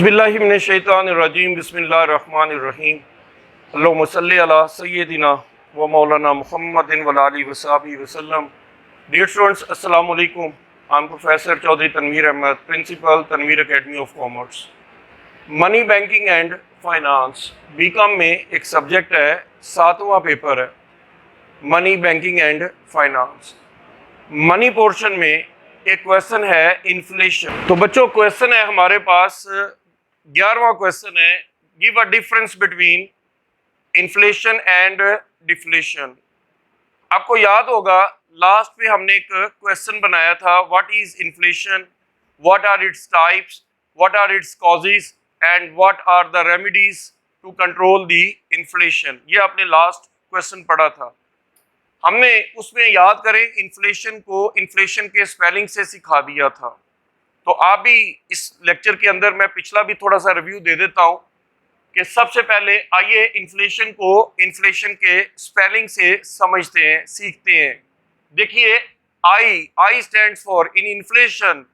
बिस्मिल्लाहिमिनश्शैतानिर्रजीम बिस्मिल्लाहिर्रहमानिर्रहीम अल्लाहुम्मा सल्लि अला सय्यदिना व मौलाना मुहम्मदिन व आलिहि व सहाबिहि वसल्लम। Dear students, Assalamu alaikum. I'm Professor Chaudhry Tanvir Ahmed, Principal, Tanvir Academy of Commerce. Money banking and finance BCom में एक सब्जेक्ट है, 7वां पेपर है, money banking and finance. Money portion में एक क्वेश्चन है इन्फ्लेशन। तो बच्चों क्वेश्चन है हमारे पास 11वां क्वेश्चन है, give a difference between inflation and deflation. आपको याद होगा लास्ट में हमने एक क्वेश्चन बनाया था, what is inflation, what are its types, what are its causes and what are the remedies to control the inflation. ये आपने लास्ट क्वेश्चन पढ़ा था। हमने उसमें याद करें इन्फ्लेशन को इन्फ्लेशन के स्पेलिंग से सिखा दिया था। तो आप भी इस लेक्चर के अंदर मैं पिछला भी थोड़ा सा रिव्यू दे देता हूं कि सबसे पहले आइए इन्फ्लेशन को इन्फ्लेशन के स्पेलिंग से समझते हैं, सीखते हैं। देखिए I stands for in inflation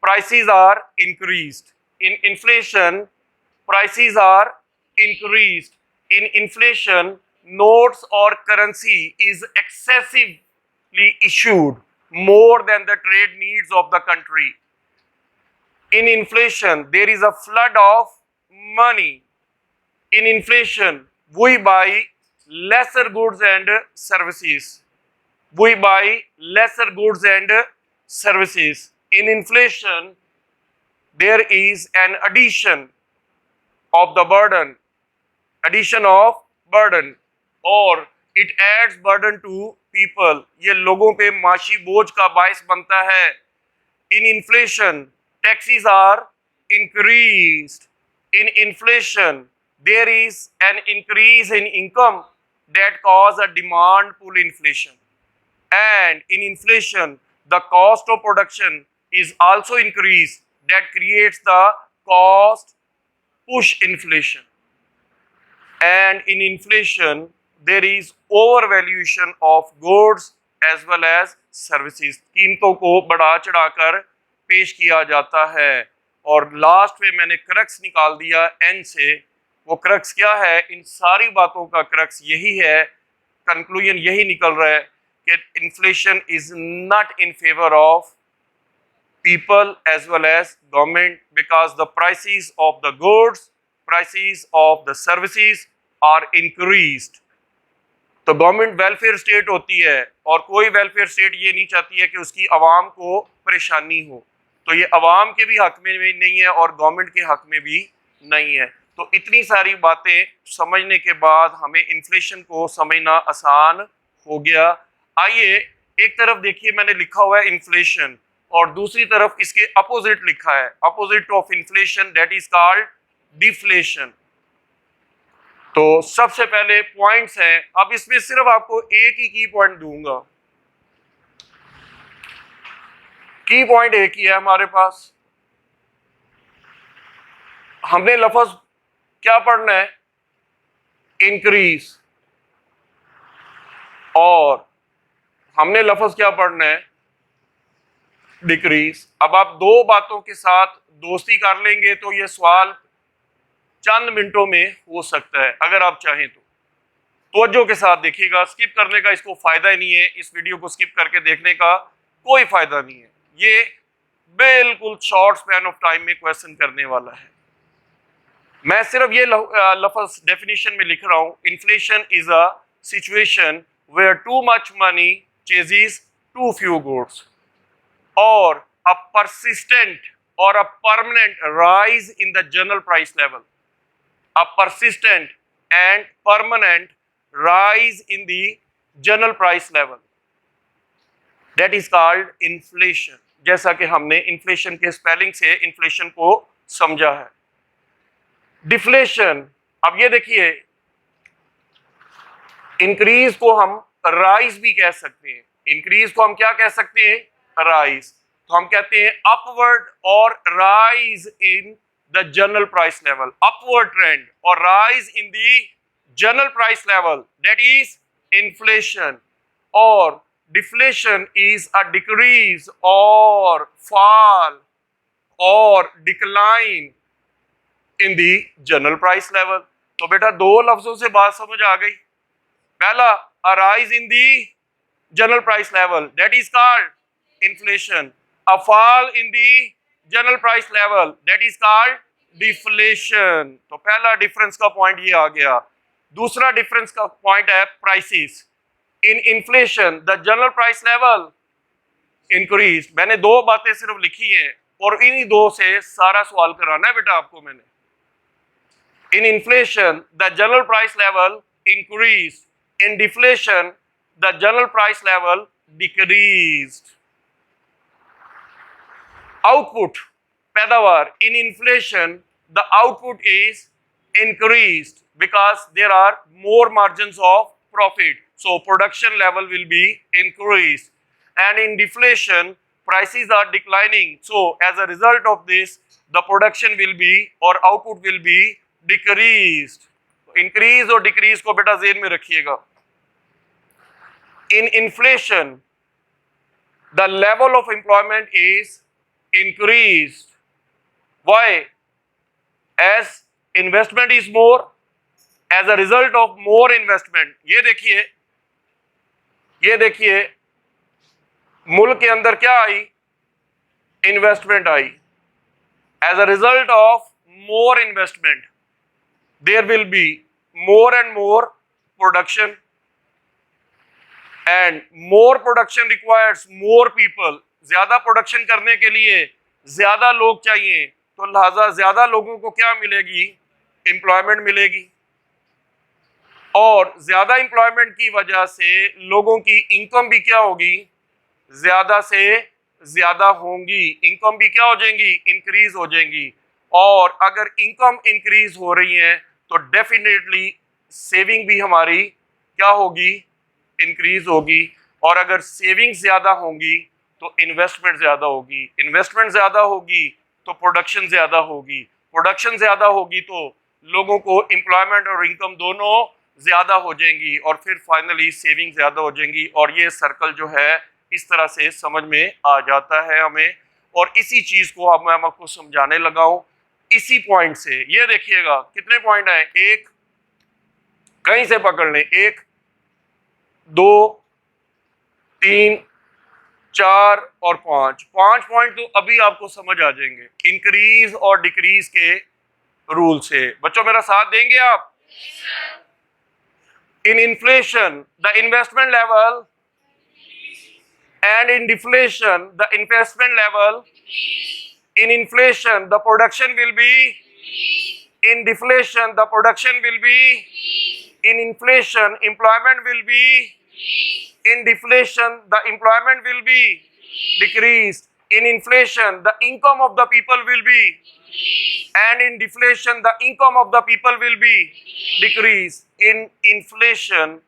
prices are increased. In inflation prices are increased. In inflation notes or currency is excessively issued more than the trade needs of the country. In inflation, there is a flood of money. In inflation, we buy lesser goods and services. We buy lesser goods and services. In inflation, there is an addition of the burden. Addition of burden. और it adds burden to people. ये लोगों पे माशी बोझ का बायस बनता है। In inflation taxes are increased. In inflation there is an increase in income that cause a demand pull inflation. And in inflation the cost of production is also increase that creates the cost push inflation. And in inflation, there is overvaluation of goods as well as services. कीमतों को बढ़ा चढ़ाकर पेश किया जाता है। और last में मैंने क्रक्स निकाल दिया एन से। वो क्रक्स क्या है? इन सारी बातों का क्रक्स यही है, कंक्लूजन यही निकल रहा है कि inflation is not in favour of people as well as government, because the prices of the goods, prices of the services are increased. तो गवर्नमेंट वेलफेयर स्टेट होती है और कोई वेलफेयर स्टेट ये नहीं चाहती है कि उसकी आवाम को परेशानी हो। तो ये आवाम के भी हक में भी नहीं है और गवर्नमेंट के हक में भी नहीं है। तो इतनी सारी बातें समझने के बाद हमें इन्फ्लेशन को समझना आसान हो गया। आइए एक तरफ देखिए मैंने लिखा हुआ है इन्फ्लेशन और दूसरी तरफ इसके अपोजिट लिखा है, opposite of inflation, that is called deflation. तो सबसे पहले पॉइंट्स हैं। अब इसमें सिर्फ आपको एक ही की पॉइंट दूंगा। की पॉइंट एक ही है हमारे पास। हमने लफ्ज क्या पढ़ना है? इंक्रीज। और हमने लफ्ज क्या पढ़ना है? डिक्रीज। अब आप दो बातों के साथ दोस्ती कर लेंगे तो ये सवाल चंद मिनटों में हो सकता है अगर आप चाहें तो। तवज्जो के साथ देखिएगा, स्किप करने का इसको फायदा ही नहीं है। इस वीडियो को स्किप करके देखने का कोई फायदा नहीं है। ये बिल्कुल शॉर्ट स्पैन ऑफ टाइम में क्वेश्चन करने वाला है। मैं सिर्फ ये लफ्ज डेफिनेशन में लिख रहा हूं, inflation is a situation where too much money chases too few goods और a persistent or a permanent rise in the general price level. A persistent and permanent rise in the general price level. That is called inflation. जैसा कि हमने inflation के spelling से inflation को समझा है। Deflation, अब ये देखिए इंक्रीज को हम राइज भी कह सकते हैं। इंक्रीज को हम क्या कह सकते हैं? राइज। तो हम कहते हैं अपवर्ड और rise in the general price level, upward trend और rise in the general price level, that is inflation. और डिफ्लेशन इज अ डिक्रीज और फॉल और decline in the general price level. तो बेटा दो लफ्जों से बात समझ आ गई। पहला, arise in the general price level, that is called inflation. A fall in the general price level, that is called deflation. तो पहला डिफरेंस का पॉइंट ये आ गया। दूसरा डिफरेंस का पॉइंट है prices. In inflation the general price level increase. मैंने दो बातें सिर्फ लिखी हैं और इन्हीं दो से सारा सवाल कराना है बेटा आपको मैंने। In inflation, the general price level increased. In deflation, the general price level decreased. Output, पैदावार, in inflation, the output is increased because there are more margins of profit. So production level will be increased. And in deflation, prices are declining. So as a result of this, the production will be or output will be decreased. Increase और decrease को बेटा जेन में रखिएगा। In inflation the level of employment is increase. Why? As investment is more, as a result of more investment. ये देखिए मुल्क के अंदर क्या आई? इन्वेस्टमेंट आई। As a result of more investment, there will be more and more production, and more production requires more people. ज्यादा production करने के लिए ज्यादा लोग चाहिए, तो लिहाजा ज्यादा लोगों को क्या मिलेगी? एम्प्लॉयमेंट मिलेगी। और ज्यादा एम्प्लॉयमेंट की वजह से लोगों की इनकम भी क्या होगी? ज्यादा से ज्यादा होंगी। इनकम भी क्या हो जाएंगी? इंक्रीज हो जाएंगी। और अगर इनकम इंक्रीज हो रही है तो डेफिनेटली सेविंग भी हमारी क्या होगी? इंक्रीज होगी। और अगर सेविंग ज्यादा होंगी तो इन्वेस्टमेंट ज्यादा होगी। इन्वेस्टमेंट ज्यादा होगी तो प्रोडक्शन ज्यादा होगी। प्रोडक्शन ज्यादा होगी तो लोगों को एम्प्लॉयमेंट और इनकम दोनों ज्यादा हो जाएंगी और फिर फाइनली सेविंग ज्यादा हो जाएंगी। और ये सर्कल जो है इस तरह से समझ में आ जाता है हमें। और इसी चीज को अब मैं आपको समझाने लगा हूं इसी पॉइंट से। ये देखिएगा कितने पॉइंट हैं, एक कहीं से पकड़ लें, 1 2 3 4 और 5 पॉइंट तो अभी आपको समझ आ जाएंगे इंक्रीज और डिक्रीज के रूल से। बच्चों मेरा साथ देंगे आप? इन inflation the investment level and in deflation the investment level, in inflation the production will be, in deflation the production will be, in inflation employment will be, in deflation the employment will be decreased, in inflation the income of the people will be, and in deflation the income of the people will be decreased. In inflation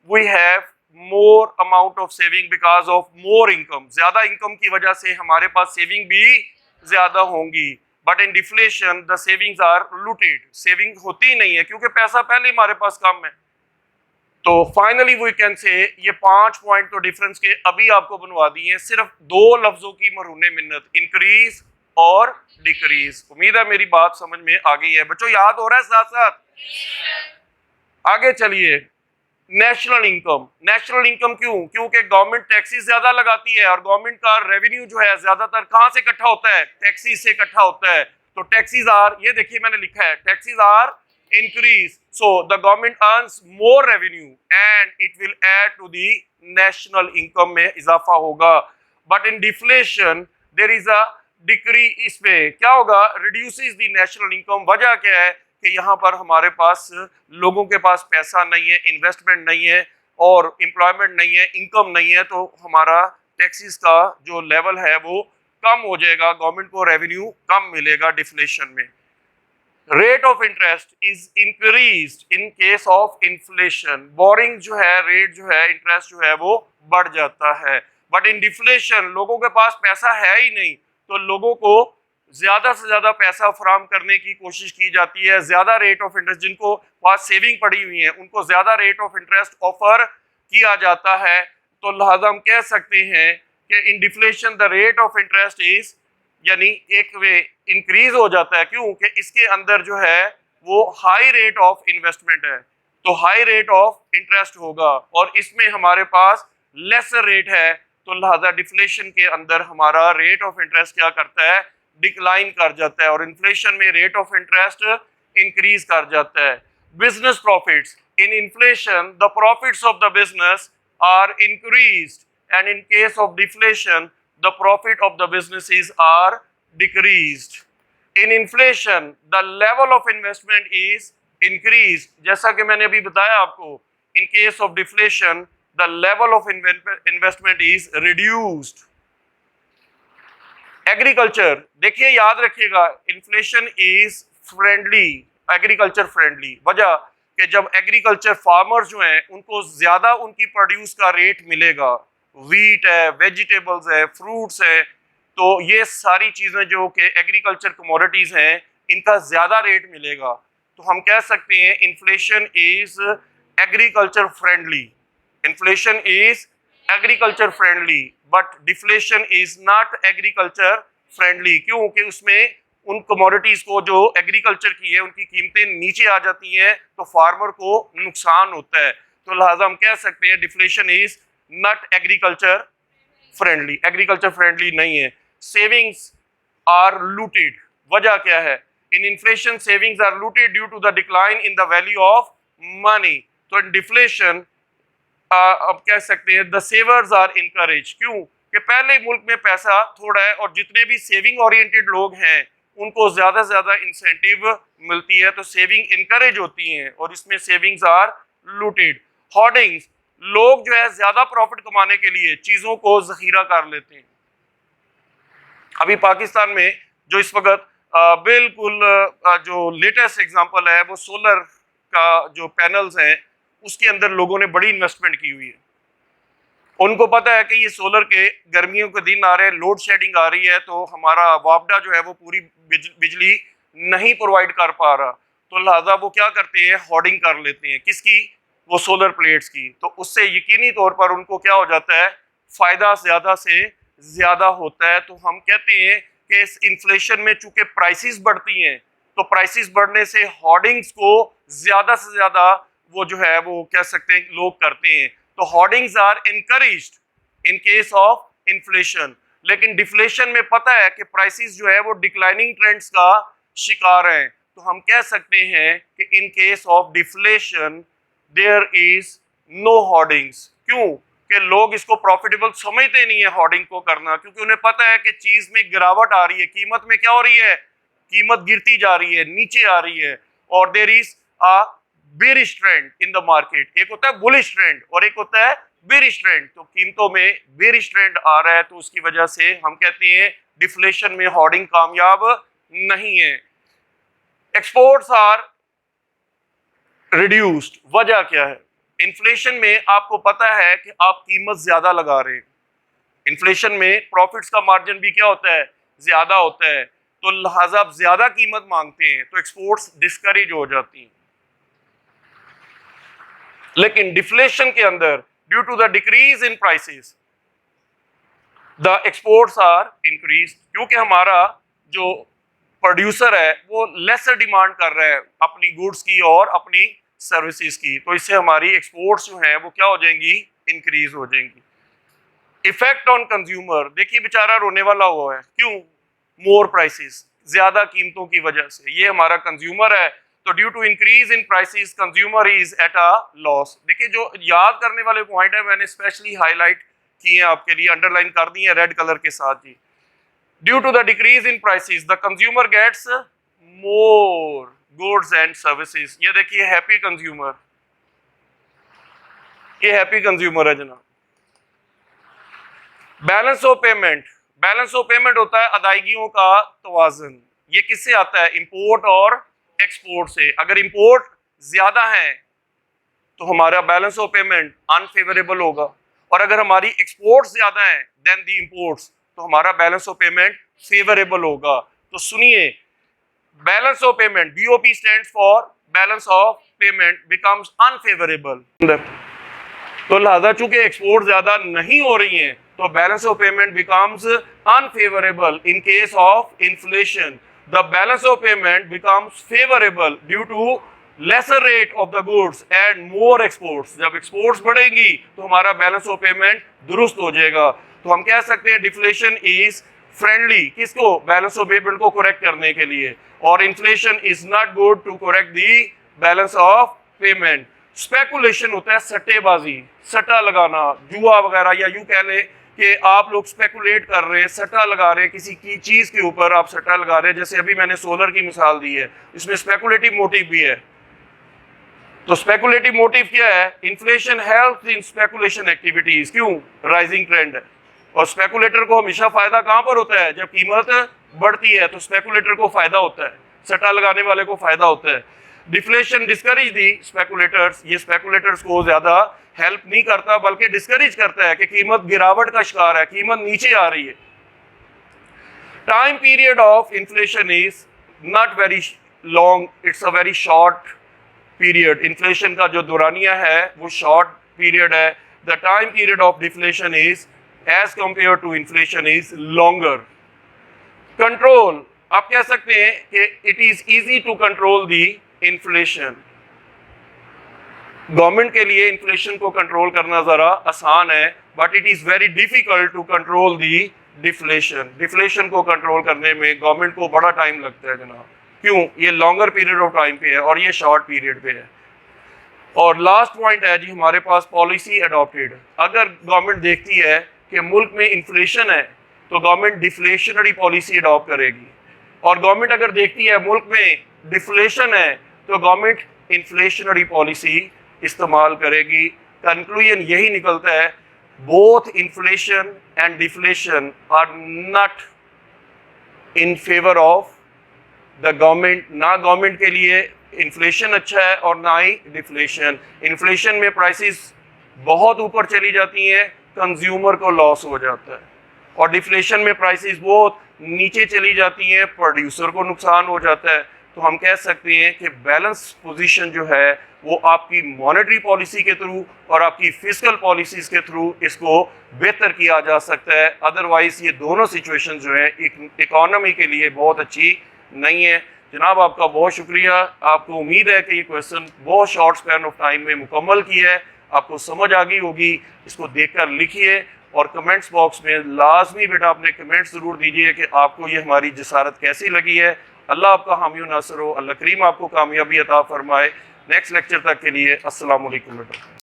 we have more amount of saving because of more income. ज्यादा income की वजह से हमारे पास saving भी ज्यादा होंगी। But in deflation the savings are looted. Saving होती नहीं है क्योंकि पैसा पहले हमारे पास कम है। तो फाइनली वी कैन से ये 5 पॉइंट तो डिफरेंस के अभी आपको बनवा दिए, सिर्फ 2 लफ्जों की मरहूने मिन्नत, इंक्रीज और डिक्रीज। उम्मीद है मेरी बात समझ में आ गई है बच्चों, याद हो रहा है साथ साथ? आगे चलिए। National income. नेशनल इनकम क्यों? क्योंकि गवर्नमेंट टैक्सेस ज्यादा लगाती है और गवर्नमेंट का रेवेन्यू जो है ज्यादातर कहां से इकट्ठा होता है? टैक्सेस से इकट्ठा होता है। तो टैक्सेस आर, ये देखिए मैंने लिखा है, taxes are increase, so the government earns more revenue and it will add to the national income में इजाफा होगा। But in deflation there is a decrease, इसमें क्या होगा? Reduces the national income. वजह क्या है कि यहाँ पर हमारे पास लोगों के पास पैसा नहीं है, इन्वेस्टमेंट नहीं है और एम्प्लॉयमेंट नहीं है, इनकम नहीं है, तो हमारा टैक्सेस का जो लेवल है वो कम हो जाएगा, गवर्नमेंट को रेवेन्यू कम मिलेगा डिफ्लेशन में। Rate of interest is increased in case of inflation. Boring जो है, रेट जो है, इंटरेस्ट जो है वो बढ़ जाता है। बट इन डिफ्लेशन लोगों के पास पैसा है ही नहीं, तो लोगों को ज्यादा से ज्यादा पैसा फराम करने की कोशिश की जाती है। ज्यादा रेट ऑफ इंटरेस्ट, जिनको पास सेविंग पड़ी हुई है उनको ज्यादा रेट ऑफ इंटरेस्ट ऑफर किया जाता है। तो लिहाजा हम कह सकते हैं कि in deflation the rate of interest is यानी एक वे इंक्रीज हो जाता है, क्योंकि इसके अंदर जो है वो हाई रेट ऑफ इन्वेस्टमेंट है, तो हाई रेट ऑफ इंटरेस्ट होगा और इसमें हमारे पास लेसर रेट है, तो लिहाजा डिफ्लेशन के अंदर हमारा रेट ऑफ इंटरेस्ट क्या करता है, डिक्लाइन कर जाता है, और इन्फ्लेशन में रेट ऑफ इंटरेस्ट इंक्रीज कर जाता है। Business profits in inflation, the profits of the business are increased, and in case of deflation the profit of the businesses are decreased. In inflation the level of investment is increased, जैसा कि मैंने अभी बताया आपको, in case of deflation the level of investment is reduced. Agriculture, देखिए याद रखिएगा, inflation is friendly, agriculture friendly, वजह कि जब एग्रीकल्चर फार्मर्स जो हैं उनको ज्यादा उनकी प्रोड्यूस का रेट मिलेगा, वीट है, वेजिटेबल्स है, फ्रूट्स है, तो ये सारी चीजें जो कि एग्रीकल्चर कमोडिटीज हैं इनका ज्यादा रेट मिलेगा, तो हम कह सकते हैं inflation is agriculture friendly, inflation is agriculture friendly, but deflation is not agriculture friendly, क्योंकि उसमें उन कमोडिटीज को जो एग्रीकल्चर की है उनकी कीमतें नीचे आ जाती हैं, तो फार्मर को नुकसान होता है, तो लिहाजा हम कह सकते हैं deflation is not agriculture friendly, agriculture friendly नहीं है। सेविंग्स आर लूटेड, वजह क्या है, in inflation savings are looted due to the decline in the value of money, तो इन डिफ्लेशन अब कह सकते हैं द सेवर्स आर इनकरेज, क्यों कि पहले मुल्क में पैसा थोड़ा है और जितने भी सेविंग ओरिएंटेड लोग हैं उनको ज्यादा से ज्यादा इंसेंटिव मिलती है, तो सेविंग इनकरेज होती हैं और इसमें सेविंग्स आर लूटेड। होर्डिंग्स, लोग जो है ज्यादा प्रॉफिट कमाने के लिए चीजों को जखीरा कर लेते हैं। अभी पाकिस्तान में जो इस वक्त बिल्कुल जो लेटेस्ट एग्जांपल है वो सोलर का जो पैनल्स हैं उसके अंदर लोगों ने बड़ी इन्वेस्टमेंट की हुई है। उनको पता है कि ये सोलर के गर्मियों के दिन आ रहे हैं, लोड शेडिंग आ रही है, तो हमारा वापडा जो है वो पूरी बिजली नहीं प्रोवाइड कर पा रहा, तो लिहाजा वो क्या करते हैं, होर्डिंग कर लेते हैं, किसकी, वो सोलर प्लेट्स की, तो उससे यकीनी तौर पर उनको क्या हो जाता है, फायदा ज्यादा से ज्यादा होता है। तो हम कहते हैं कि इस इन्फ्लेशन में चूंकि प्राइसेस बढ़ती हैं, तो प्राइसेस बढ़ने से होर्डिंग्स को ज्यादा से ज्यादा वो जो है वो कह सकते हैं लोग करते हैं, तो hoardings are encouraged in case of inflation. लेकिन डिफ्लेशन में पता है कि प्राइसेस जो है वो डिक्लाइनिंग ट्रेंड्स का शिकार हैं, तो हम कह सकते हैं कि in case of deflation there is no hoardings, क्यों कि लोग इसको प्रॉफिटेबल समझते नहीं है होर्डिंग को करना, क्योंकि उन्हें पता है कि चीज में गिरावट आ रही है, कीमत में क्या हो रही है, कीमत गिरती जा रही है, नीचे आ रही है, और there is a bearish trend in the market, एक होता है बुलिश ट्रेंड और एक होता है बेरिश ट्रेंड, तो कीमतों में बेरिश ट्रेंड आ रहा है, तो उसकी वजह से हम कहते हैं डिफ्लेशन में होर्डिंग कामयाब नहीं है। एक्सपोर्ट्स आर रिड्यूस्ड, वजह क्या है, इन्फ्लेशन में आपको पता है कि आप कीमत ज्यादा लगा रहे हैं, इन्फ्लेशन में प्रॉफिट्स का मार्जिन भी क्या होता है, ज्यादा होता है, तो लिहाजा आप ज्यादा कीमत मांगते हैं, तो एक्सपोर्ट्स डिस्करेज हो जाती हैं। लेकिन डिफ्लेशन के अंदर due to the decrease in prices the exports are increase, क्योंकि हमारा जो प्रोड्यूसर है वो लेसर डिमांड कर रहा है अपनी गुड्स की और अपनी सर्विसेज की, तो इससे हमारी एक्सपोर्ट्स जो हैं वो क्या हो जाएंगी, इंक्रीज हो जाएंगी। इफेक्ट ऑन कंज्यूमर, देखिए बेचारा रोने वाला हुआ है, क्यों, मोर प्राइसेस, ज्यादा कीमतों की वजह से, ये हमारा कंज्यूमर है, तो due to increase in prices consumer is at a loss. देखिए जो याद करने वाले पॉइंट है मैंने स्पेशली हाईलाइट किए हैं आपके लिए, अंडरलाइन कर दी है रेड कलर के साथ जी। Due to the decrease in prices the consumer gets more goods and services, ये देखिए हैप्पी कंज्यूमर, ये हैप्पी कंज्यूमर है जनाब। Balance of payment, balance of payment होता है अदायगियों का तवाज़ुन, ये किससे आता है, इंपोर्ट और एक्सपोर्ट से। अगर इंपोर्ट ज्यादा है तो हमारा बैलेंस ऑफ पेमेंट अनफेवरेबल होगा, और अगर हमारी एक्सपोर्ट ज्यादा है देन दी इंपोर्ट्स तो हमारा बैलेंस ऑफ पेमेंट फेवरेबल होगा। तो सुनिए, balance of payment, BOP stands for balance of payment becomes unfavourable, तो लिहाजा चूंकि एक्सपोर्ट ज्यादा नहीं हो रही हैं तो balance of payment becomes unfavourable in case of inflation. The balance of payment becomes favourable due to lesser rate of the goods and more exports. जब एक्सपोर्ट्स बढ़ेंगी तो हमारा बैलेंस ऑफ पेमेंट दुरुस्त हो जाएगा। तो हम कह सकते हैं डिफ्लेशन इज फ्रेंडली किसको, बैलेंस ऑफ पेमेंट को करेक्ट करने के लिए, और inflation is not good to correct the balance of payment. Speculation होता है सट्टेबाजी, सट्टा लगाना, जुआ वगैरह, या यूं कह ले कि आप लोग स्पेकुलेट कर रहे हैं, सट्टा लगा रहे हैं, किसी की चीज के ऊपर आप सट्टा लगा रहे हैं। जैसे अभी मैंने सोलर की मिसाल दी है, इसमें स्पेकुलेटिव मोटिव भी है। तो स्पेकुलेटिव मोटिव क्या है, inflation helps in speculation activities. क्यों, राइजिंग ट्रेंड है, और स्पेकुलेटर को हमेशा फायदा कहां पर होता है, जब कीमत बढ़ती है तो स्पेकुलेटर को फायदा होता है, सट्टा लगाने वाले को फायदा होता है। डिफ्लेशन डिस्करेज दी स्पेकुलेटर्स, ये स्पेकुलेटर्स को ज्यादा हेल्प नहीं करता बल्कि डिस्करेज करता है कि कीमत गिरावट का शिकार है, कीमत नीचे आ रही है। Time period of inflation is not very long, it's a very short period. Inflation का जो दौरानिया है वो शॉर्ट पीरियड है। The time period of deflation is as compare to inflation is longer. Control, आप कह सकते हैं कि it is easy to control the inflation. Government के लिए इन्फ्लेशन को कंट्रोल करना जरा आसान है, but it is very difficult to control the deflation. Deflation को कंट्रोल करने में गवर्नमेंट को बड़ा टाइम लगता है जनाब। क्यों, ये लॉन्गर पीरियड ऑफ टाइम पे है और ये शॉर्ट पीरियड पे है। और लास्ट पॉइंट है जी हमारे पास पॉलिसी अडॉप्टेड। अगर गवर्नमेंट देखती है कि मुल्क में इन्फ्लेशन है तो गवर्नमेंट डिफ्लेशनरी पॉलिसी अडॉप्ट करेगी, और गवर्नमेंट अगर देखती है मुल्क में डिफ्लेशन है तो गवर्नमेंट इन्फ्लेशनरी पॉलिसी इस्तेमाल करेगी। कंक्लूजन यही निकलता है, both inflation and deflation are not in favour of the government. ना गवर्नमेंट के लिए इन्फ्लेशन अच्छा है और ना ही डिफ्लेशन। इन्फ्लेशन में प्राइसेस बहुत ऊपर चली जाती हैं, कंज्यूमर को लॉस हो जाता है, और डिफ्लेशन में प्राइसेस बहुत नीचे चली जाती हैं, प्रोड्यूसर को नुकसान हो जाता है। तो हम कह सकते हैं कि बैलेंस पोजीशन जो है वो आपकी मॉनेटरी पॉलिसी के थ्रू और आपकी फिस्कल पॉलिसीज के थ्रू इसको बेहतर किया जा सकता है। अदरवाइज ये दोनों सिचुएशन जो है इकोनॉमी के लिए बहुत अच्छी नहीं है। जनाब आपका बहुत शुक्रिया। आपको उम्मीद है कि ये क्वेश्चन बहुत शॉर्ट स्पैन ऑफ टाइम में मुकम्मल किया है, आपको समझ आ गई होगी। इसको देखकर लिखिए और कमेंट्स बॉक्स में लाजमी बेटा अपने कमेंट्स ज़रूर दीजिए कि आपको ये हमारी जसारत कैसी लगी है। अल्लाह आपका हामी नासर हो, अल्लाह करीम आपको कामयाबी अता फरमाए। नेक्स्ट लेक्चर तक के लिए अस्सलाम वालेकुम बेटा।